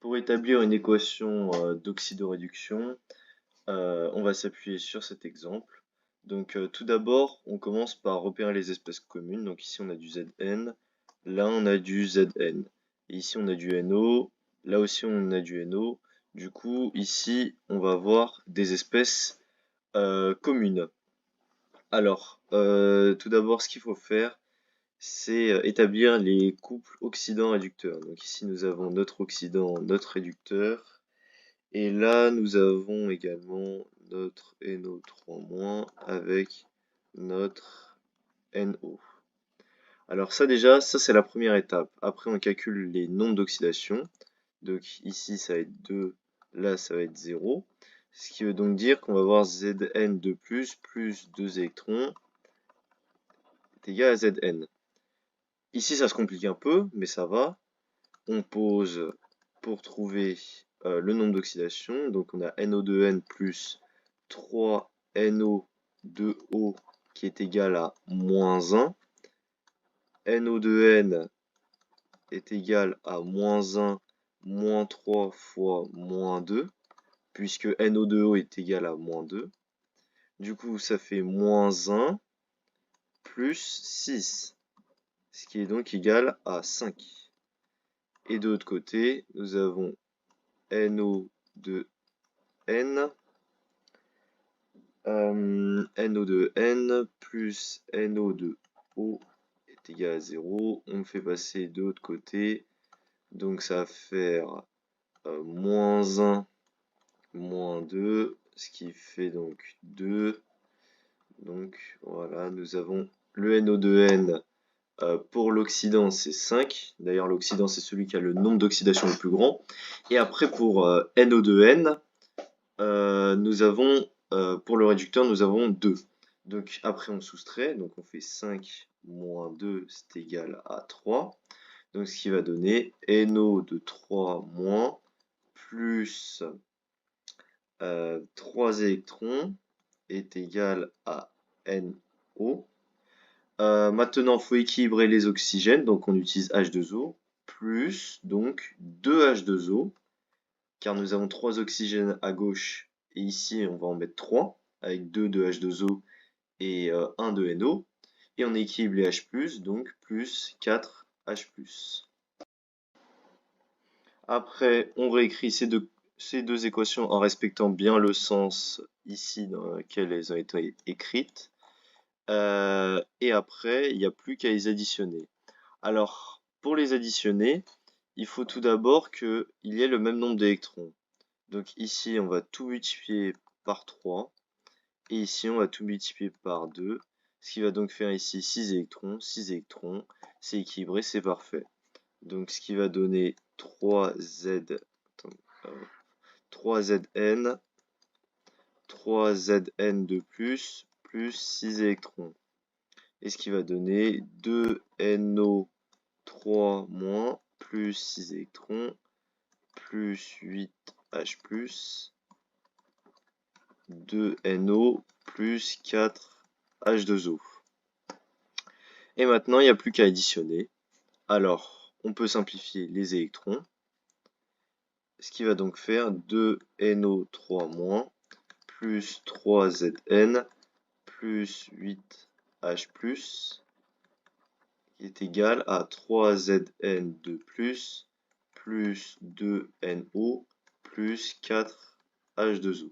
Pour établir une équation d'oxydoréduction, on va s'appuyer sur cet exemple. Donc tout d'abord, on commence par repérer les espèces communes. Donc ici on a du Zn, là on a du Zn. Et ici on a du NO, là aussi on a du NO. Du coup ici on va avoir des espèces communes. Alors tout d'abord ce qu'il faut faire, c'est établir les couples oxydant-réducteurs. Donc ici nous avons notre oxydant, notre réducteur. Et là, nous avons également notre NO3- avec notre NO. Alors ça déjà, ça c'est la première étape. Après, on calcule les nombres d'oxydation. Donc ici, ça va être 2, là, ça va être 0. Ce qui veut donc dire qu'on va avoir Zn2+, plus 2 électrons, est égal à Zn. Ici, ça se complique un peu, mais ça va. On pose pour trouver le nombre d'oxydation. Donc on a NO2N plus 3NO2O qui est égal à moins 1. NO2N est égal à moins 1, moins 3 fois moins 2, puisque NO2O est égal à moins 2. Du coup, ça fait moins 1 plus 6, ce qui est donc égal à 5. Et de l'autre côté, nous avons NO2N, NO2N plus NO2O est égal à 0. On fait passer de l'autre côté, donc ça va faire moins 1, moins 2, ce qui fait donc 2. Donc voilà, nous avons le NO2N. Pour l'oxydant, c'est 5. D'ailleurs, l'oxydant, c'est celui qui a le nombre d'oxydation le plus grand. Et après, pour NO2N, nous avons, pour le réducteur, nous avons 2. Donc après, on soustrait. Donc on fait 5 moins 2, c'est égal à 3. Donc ce qui va donner NO de 3 moins plus 3 électrons est égal à NO. Maintenant, il faut équilibrer les oxygènes, donc on utilise H2O, plus donc 2H2O, car nous avons 3 oxygènes à gauche, et ici on va en mettre 3, avec 2 de H2O et 1 de NO, et on équilibre les H+, donc plus 4H+. Après, on réécrit ces deux équations en respectant bien le sens ici dans lequel elles ont été écrites. Et après, il n'y a plus qu'à les additionner. Alors, pour les additionner, il faut tout d'abord qu'il y ait le même nombre d'électrons. Donc ici, on va tout multiplier par 3. Et ici, on va tout multiplier par 2. Ce qui va donc faire ici 6 électrons. 6 électrons, c'est équilibré, c'est parfait. Donc ce qui va donner 3Z, 3Zn, 3Zn de plus 6 électrons. Et ce qui va donner 2NO3- plus 6 électrons plus 8H+, 2NO plus 4H2O. Et maintenant, il n'y a plus qu'à additionner. Alors, on peut simplifier les électrons. Ce qui va donc faire 2NO3- plus 3Zn plus 8H+, qui est égal à 3Zn2+, plus 2NO plus 4H2O.